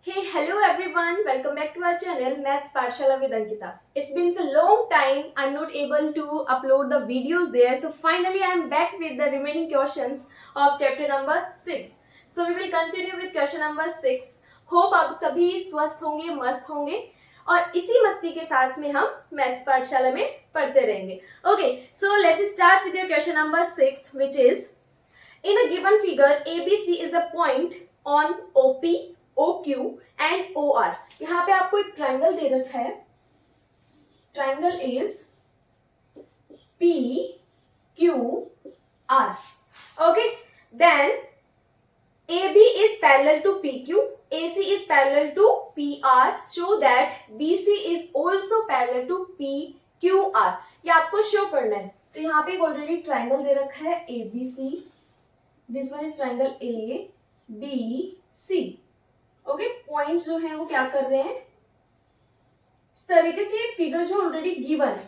Hey, hello everyone. Welcome back to our channel Maths Pathshala with Ankita. It's been so long time I'm not able to upload the videos there. So finally I'm back with the remaining questions of chapter number 6. So we will continue with question number 6. Hope आप सभी स्वस्थ होंगे, मस्त होंगे और इसी मस्ती के साथ में हम मैथ्स पाठशाला में पढ़ते रहेंगे. Okay, so let's start with your question number 6, which is in a given figure ABC is a point on OP, OQ and OR. यहाँ पे आपको एक ट्राइंगल दे रखा है. Triangle is PQR. Okay, then AB is parallel to PQ, AC is parallel to PR, so that BC is also parallel to PQR. ये आपको show करना है. तो यहाँ पे ऑलरेडी ट्राइंगल दे रखा है ABC. This one is triangle ABC. Okay, point जो है वो क्या कर रहे हैं, इस तरीके से फिगर जो ऑलरेडी गिवन है.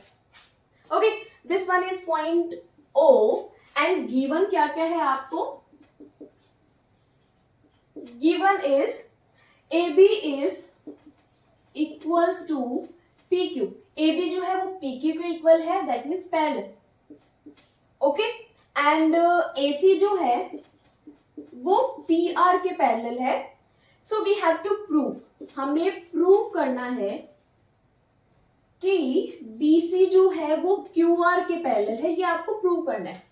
Okay, this one is point O and given क्या क्या है आपको, given is AB is equals to PQ. AB जो है वो PQ के इक्वल है, that means parallel. Okay, and AC जो है वो PR के पैरेलल है. So we have to prove, हमें प्रूव करना है कि BC जो है वो QR के पैरेलल है. ये आपको प्रूव करना है.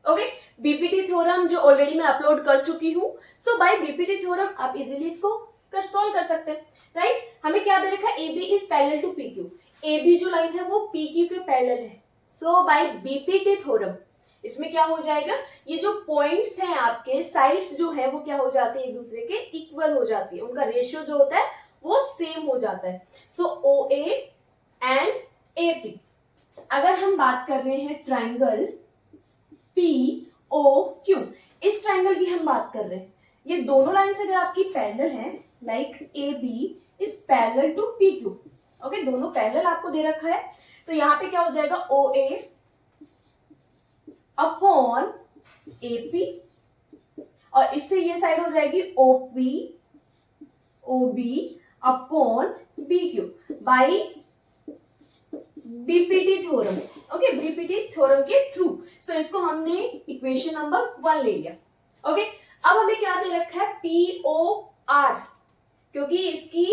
ओके, बीपीटी थ्योरम जो ऑलरेडी मैं अपलोड कर चुकी हूँ. सो बाय बीपीटी थ्योरम आप इजीली इसको सॉल्व कर सकते हैं, राइट. हमें क्या दे रखा है, AB is parallel to PQ. AB जो लाइन है वो PQ के पैरेलल है. सो बाय बीपीटी थ्योरम इसमें क्या हो जाएगा, ये जो पॉइंट्स हैं आपके साइड्स जो है वो क्या हो जाते हैं, एक दूसरे के इक्वल हो जाती है. उनका रेशियो जो होता है वो सेम हो जाता है. सो OA एंड AP. अगर हम बात कर रहे हैं ट्राइंगल POQ, इस ट्राइंगल की हम बात कर रहे हैं. ये दोनों लाइंस अगर आपकी पैरेलल है, like AB is parallel to PQ. Okay, दोनों पैरेलल आपको दे रखा है. तो यहाँ पे क्या हो जाएगा, OA अपॉन AP और इससे ये साइड हो जाएगी OB upon BQ by BPT theorem. Okay, BPT theorem के थ्रू. सो इसको हमने इक्वेशन नंबर 1 ले लिया. ओके, अब हमें क्या दे रखा है, POR, क्योंकि इसकी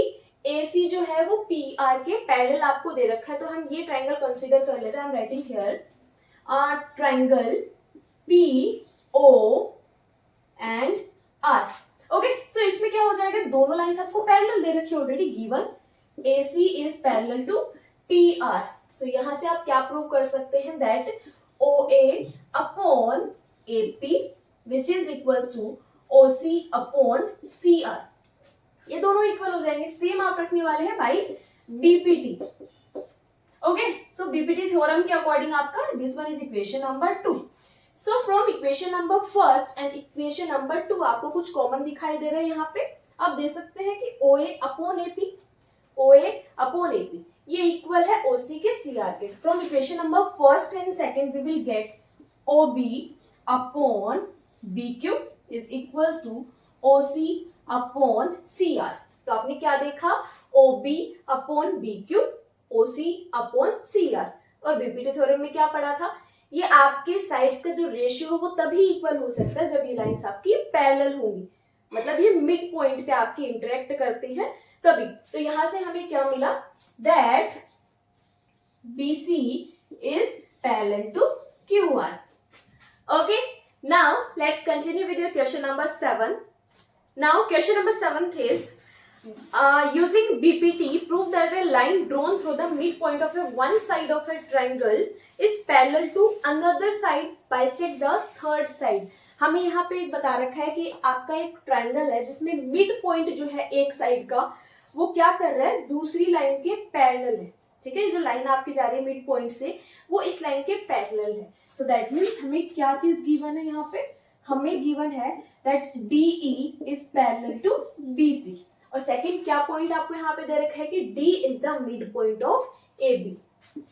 AC जो है वो PR के पैरेलल आपको दे रखा है. तो हम ये ट्राइंगल कंसीडर कर लेते हैं. I am writing here triangle PO and R. Okay, so इसमें क्या हो जाएगा, दोनों लाइंस आपको पैरेलल दे रखी है already given. AC is parallel to PR. So यहां से आप क्या प्रूव कर सकते हैं, that OA upon AP which is equals to OC upon CR. ये दोनों इक्वल हो जाएंगे. सेम आप रखने वाले हैं by BPT. Okay, so BPT theorem के अकॉर्डिंग आपका this one is equation number 2. So from equation number first and equation number 2 आपको कुछ कॉमन दिखाई दे रहा है. यहाँ पे आप दे सकते हैं कि OA upon AP, OA upon AP ये इक्वल है OC के CR के. From equation number first and second we will get OB upon BQ is equals to OC upon CR. तो आपने क्या देखा, OB upon BQ, OC upon CR. और BPT theorem में क्या पढ़ा था, ये आपके साइड्स का जो रेशियो है वो तभी इक्वल हो सकता है जब ये लाइंस आपकी पैरेलल होंगी, मतलब ये मिड पॉइंट पे आपकी इंटरेक्ट करती हैं तभी. तो यहां से हमें क्या मिला, that BC is parallel to QR. Okay, now let's continue with your question number 7. Now question number 7 is using BPT, prove that a line drawn through the midpoint of one side of a triangle is parallel to another side bisect the third side. हमें यहाँ पे बता रखा है कि आपका एक triangle है जिसमें मिड पॉइंट जो है एक साइड का वो क्या कर रहा है, दूसरी लाइन के पैरेलल है. ठीक है, जो लाइन आपकी जा रही है मिड पॉइंट से वो इस लाइन के पैरेलल है. सो दैट मीन्स हमें क्या चीज गिवन है, यहाँ पे हमें गिवन है that DE is parallel to BC. और सेकंड क्या पॉइंट आपको यहाँ पे दे रखा है कि D is the mid point of AB.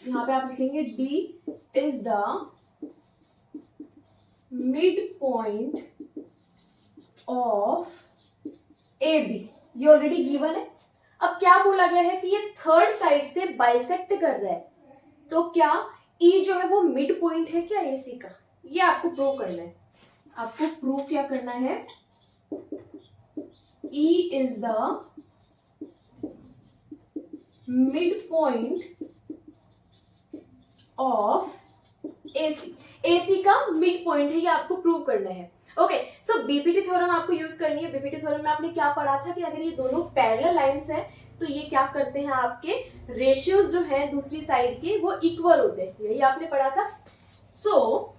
यहाँ पे आप लिखेंगे D is the mid point of AB. ये ऑलरेडी गिवन है। अब क्या बोला गया है कि ये थर्ड साइड से बाइसेक्ट कर रहा है, तो क्या ई जो है वो मिड पॉइंट है क्या एसी का, ये आपको प्रूव करना है। आपको प्रूव क्या करना है, E is the mid point of AC, AC का मिड पॉइंट है, ये आपको प्रूव करना है। ओके, सो बीपीटी थ्योरम आपको यूज करनी है। बीपीटी थ्योरम में आपने क्या पढ़ा था कि अगर ये दोनों पैरेलल लाइंस हैं तो ये क्या करते हैं, आपके रेशियोज जो है दूसरी साइड के वो इक्वल होते हैं, यही आपने पढ़ा था। सो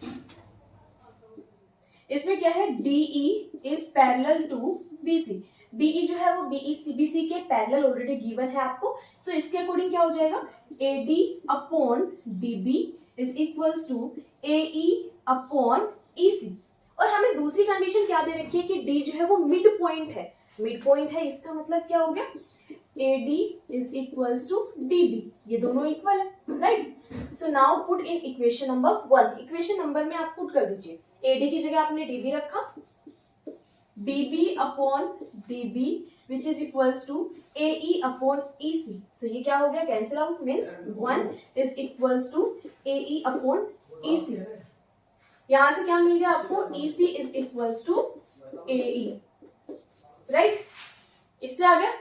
इसमें क्या है, DE is parallel to BC, DE जो है वो बीसी के पैरेलल ऑलरेडी गिवन है आपको। सो इसके अकॉर्डिंग क्या हो जाएगा, AD upon DB is equals to AE upon EC. और हमें दूसरी कंडीशन क्या दे रखी है कि डी जो है वो मिड पॉइंट है, मिड पॉइंट है, इसका मतलब क्या हो गया, AD is equals to DB, ये दोनों इक्वल है, right. So now put in equation number 1, equation number में आप पुट कर दीजिए, AD की जगह आपने DB रखा, DB upon DB which is equals to AE upon EC। So ये क्या हो गया, cancel out, means 1 is equals to AE upon EC। यहां से क्या मिल गया आपको, EC is equals to AE, right, इससे आ गया।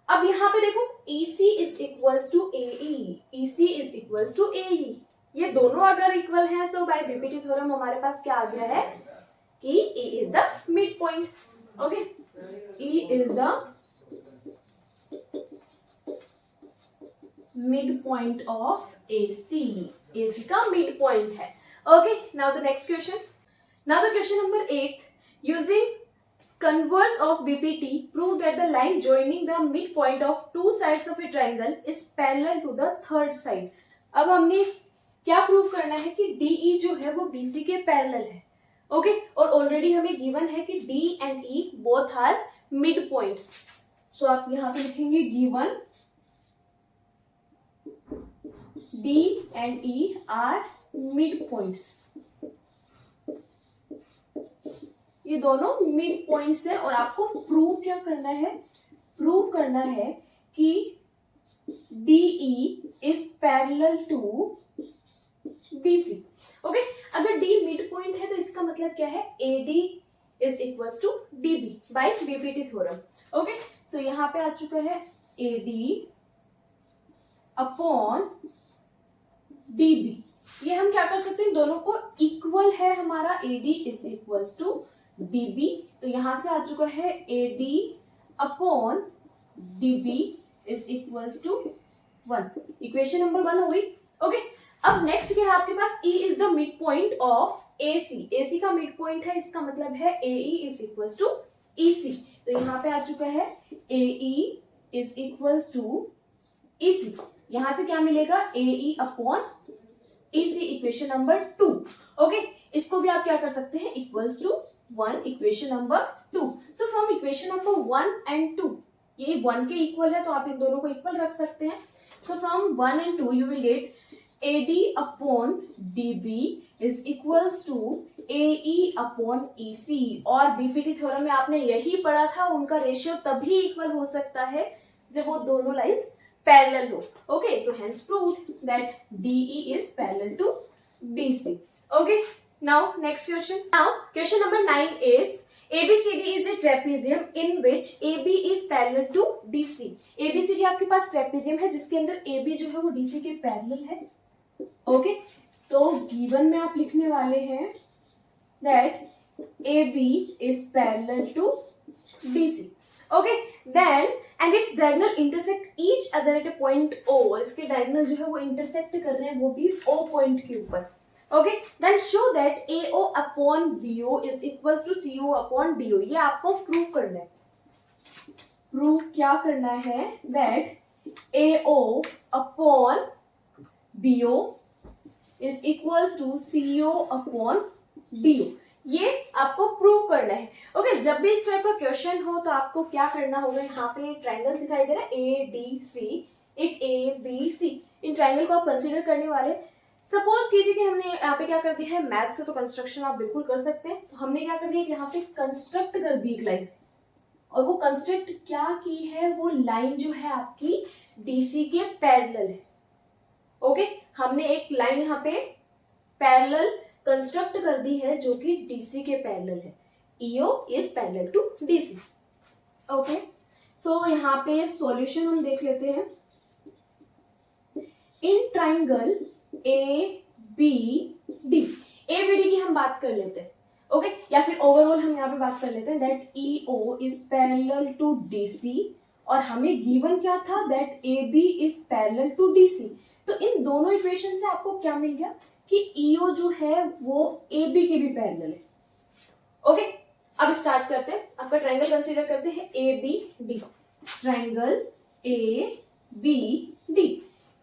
अब यहाँ पे देखो EC is equals to AE, EC is equals to AE, ये दोनों अगर इक्वल हैं सो बाय बीपीटी थ्योरम हमारे पास क्या आ गया है कि E is the mid point. Okay, E is the mid point of AC, AC का मिड पॉइंट है। Okay, now the next question, now the question number 8, using converse of BPT, prove that the line joining the midpoint of two sides of a triangle is parallel to the third side। अब हमने क्या prove करना है कि DE जो है वो BC के पैरेलल है। ओके, और ऑलरेडी हमें गिवन है कि D and E both are mid points। सो आप यहाँ पे लिखेंगे given D and E are mid points, ये दोनों मिड पॉइंट्स है। और आपको प्रूव क्या करना है, प्रूव करना है कि DE is parallel to BC। Okay, अगर D मिड पॉइंट है तो इसका मतलब क्या है, AD is equals to DB by BPT theorem. Okay, so यहाँ पे आ चुका है AD अपॉन DB, ये हम क्या कर सकते हैं, दोनों को इक्वल है हमारा, AD is equals to DB, तो यहां से आ चुका है AD upon DB is equals to 1, equation number 1 हो गई। ओके, अब नेक्स्ट क्या है आपके पास, E is the mid point of AC, AC का मिड पॉइंट है, इसका मतलब है AE is equals to EC, तो यहाँ पे आ चुका है AE is equals to EC, यहां से क्या मिलेगा, AE upon EC, equation number 2। Okay, इसको भी आप क्या कर सकते हैं, equals to 1, equation number 2। So from equation number 1 and 2, ये 1 के इक्वल है तो आप इन दोनों को इक्वल रख सकते हैं। So from 1 and 2 you will get AD upon DB is equals to AE upon EC। और बीपीटी थ्योरम में आपने यही पढ़ा था, उनका रेशियो तभी इक्वल हो सकता है जब वो दोनों लाइंस पैरेलल हो। Okay, so hence proved that DE is parallel to BC। Okay, now next question, now question number 9 is ABCD is a trapezium in which AB is parallel to DC। ABCD आपके पास trapezium है जिसके अंदर AB जो है वो DC के parallel है। Okay, तो गिवन में आप लिखने वाले हैं that AB is parallel to DC। Okay, then and its diagonal intersect each other at a point O, इसके diagonal जो है वो intersect कर रहे हैं, वो भी O पॉइंट के ऊपर। Okay, then show that AO upon BO is equals to CO upon DO, ये आपको प्रूव करना है। प्रूव क्या करना है, that AO upon BO is equals to CO upon DO, ये आपको प्रूव करना है। ओके, जब भी इस टाइप का क्वेश्चन हो तो आपको क्या करना होगा, यहाँ पे ट्राइंगल दिखाई दे रहा है ADC, एक ABC, इन ट्राइंगल को आप कंसीडर करने वाले। सपोज कीजिए कि हमने यहाँ पे क्या कर दिया है, मैथ से तो कंस्ट्रक्शन आप बिल्कुल कर सकते हैं, तो हमने क्या कर दिया कि यहाँ पे कंस्ट्रक्ट कर दी एक लाइन। और वो कंस्ट्रक्ट क्या की है, वो लाइन जो है आपकी डीसी के पैरेलल है। ओके, हमने एक लाइन यहाँ पे पैरेलल कंस्ट्रक्ट कर दी है जो कि डीसी के पैरेलल है। EO is parallel to DC. Okay, so यहाँ पे सॉल्यूशन हम देख लेते हैं। In triangle A B D, A B D की हम बात कर लेते हैं। ओके, या फिर ओवरऑल हम यहाँ पे बात कर लेते हैं that EO is parallel to DC, और हमें गिवन क्या था that A B is parallel to DC. तो इन दोनों इक्वेशन से आपको क्या मिल गया कि ईओ जो है वो ए बी के भी पैरेलल है। ओके, अब स्टार्ट करते हैं, आपका ट्राइंगल कंसीडर करते हैं A B D. Triangle A B D,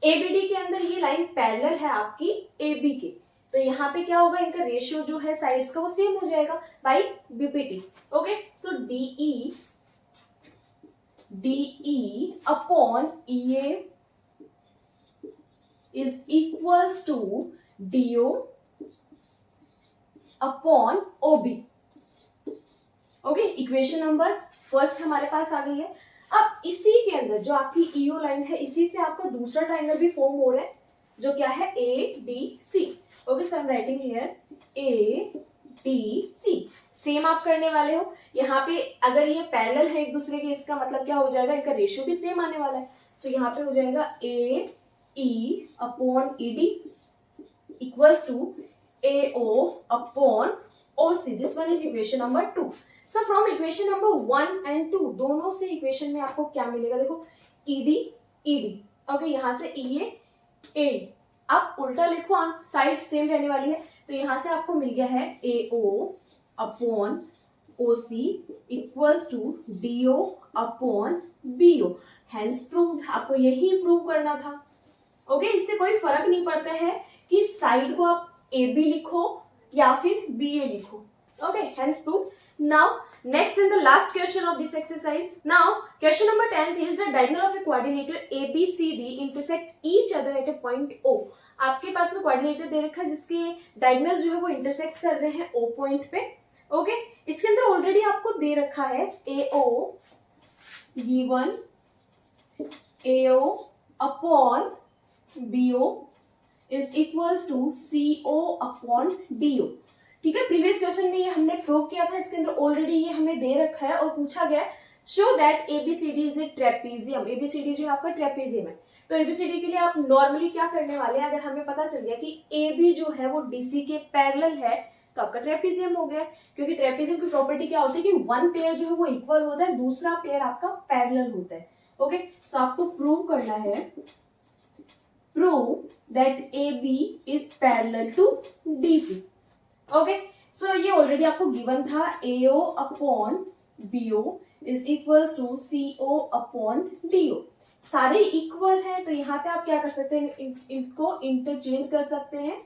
A B D के अंदर ये लाइन पैरेलल है आपकी ए बी के, तो यहाँ पे क्या होगा, इनका रेशियो जो है साइड्स का वो सेम हो जाएगा by BPT. Okay, so DE upon EA is equals to DO upon OB. Okay, equation number first हमारे पास आ गई है। अब इसी के अंदर जो आपकी ईओ लाइन है, इसी से आपका दूसरा ट्राइंगल भी फॉर्म हो रहा है जो क्या है A D C. Okay, so I am writing here A D C. Same आप करने वाले हो यहाँ पे, अगर ये पैरेलल है एक दूसरे के, इसका मतलब क्या हो जाएगा, इनका रेशियो भी सेम आने वाला है। सो यहाँ पे हो जाएगा A E upon E D equals to A O upon O C. This one is equation number 2। So from equation number 1 and 2 दोनों से इक्वेशन में आपको क्या मिलेगा, देखो ईडी ईडी। ओके, यहाँ से ई ए, आप उल्टा लिखो, साइड सेम रहने वाली है, तो यहाँ से आपको मिल गया है A O upon O C equals to D O upon B O. Hence proved, आपको यही प्रूव करना था। ओके, इससे कोई फर्क नहीं पड़ता है कि साइड को आप ए बी लिखो या फिर बी ए लिखो। Okay, hence proved. Now, next and the last question of this exercise. Now, question number 10th is the diagonal of a quadrilateral ABCD intersect each other at a point O. आपके पास में quadrilateral दे रखा है जिसके diagonals जो है वो intersect कर रहे हैं O पॉइंट पे। ओके, इसके अंदर ऑलरेडी आपको दे रखा है AO B1 AO upon BO is equals to CO upon DO। ठीक है, प्रीवियस क्वेश्चन में ये हमने प्रूव किया था, इसके अंदर ऑलरेडी ये हमें दे रखा है और पूछा गया है show that ABCD is a trapezium. ABCD जो है आपका ट्रेपीजियम है, तो एबीसीडी के लिए आप नॉर्मली क्या करने वाले हैं, अगर हमें पता चल गया कि एबी जो है वो डीसी के पैरेलल है तो आपका ट्रेपीजियम हो गया, क्योंकि ट्रेपीजियम की प्रॉपर्टी क्या होती है कि वन पेयर जो है वो इक्वल होता है, दूसरा पेयर आपका पैरेलल होता है। ओके, सो आपको प्रूव करना है, prove that AB is parallel to DC। Okay, so ये ऑलरेडी आपको गिवन था AO upon BO is equals to CO upon DO। सारे इक्वल है तो यहाँ पे आप क्या कर सकते हैं, इनको इंटरचेंज कर सकते हैं।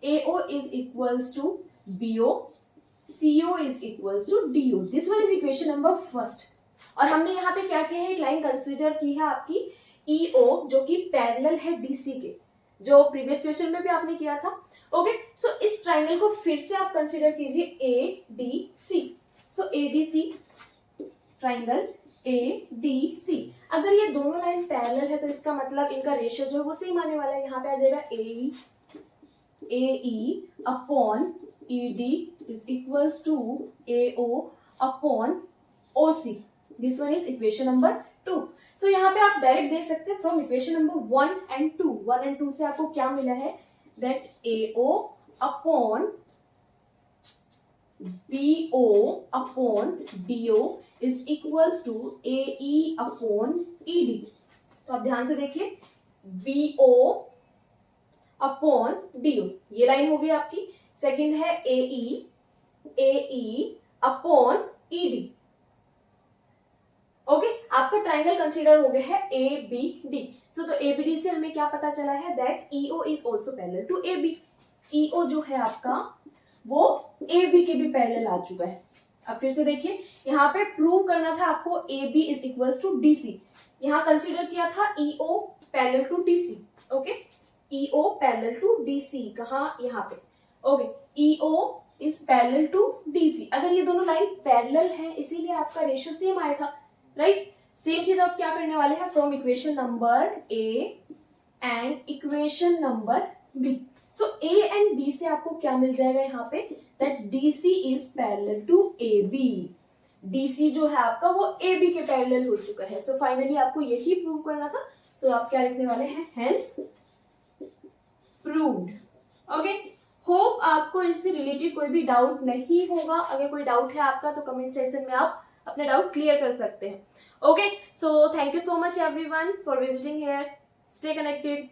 AO is equals to BO, CO is equals to DO। This one is equation number first. और हमने यहाँ पे क्या किया है, एक लाइन कंसीडर की है आपकी EO जो कि पैरेलल है DC के, जो प्रीवियस क्वेश्चन में भी आपने किया था। ओके, सो इस ट्राइंगल को फिर से आप कंसीडर कीजिए ADC। सो ADC ट्राइंगल ADC, अगर ये दोनों लाइन पैरेलल है तो इसका मतलब इनका रेशियो जो है वो सेम आने वाला है। यहाँ पे आ जाएगा AE upon ED is equals to AO upon OC। This one is equation number 2। So यहाँ पे आप डायरेक्ट देख सकते हैं फ्रॉम इक्वेशन नंबर 1 and 2 से आपको क्या मिला है, that AO upon BO upon DO is equals to AE upon ED। तो आप ध्यान से देखिए, BO upon DO ये लाइन हो गई आपकी। सेकंड है AE upon ED। ओके, आपका ट्राइंगल कंसीडर हो गया है ABD। सो तो ABD से हमें क्या पता चला है, that EO is also parallel to AB। EO जो है आपका वो AB के भी पैरेलल आ चुका है। अब फिर से देखिए, यहाँ पे प्रूव करना था आपको AB is equals to DC। यहाँ कंसीडर किया था EO parallel to DC। Okay, EO parallel to DC कहाँ, यहाँ पे। Okay, EO is parallel to DC। अगर ये दोनों लाइन पैरेलल है इसीलिए आपका रेशियो सेम आया था, राइट। सेम चीज आप क्या करने वाले हैं from equation number A and equation number B। So A and B से आपको क्या मिल जाएगा यहाँ पे, that DC is parallel to AB। DC जो है आपका वो AB के पैरेलल हो चुका है। सो फाइनली आपको यही प्रूव करना था। सो आप क्या लिखने वाले हैं, हेंस प्रूव्ड। ओके, होप आपको इससे रिलेटेड कोई भी डाउट नहीं होगा। अगर कोई डाउट है आपका तो कमेंट सेक्शन में आप अपने डाउट क्लियर कर सकते हैं। Okay, so thank you so much everyone for visiting here. Stay connected.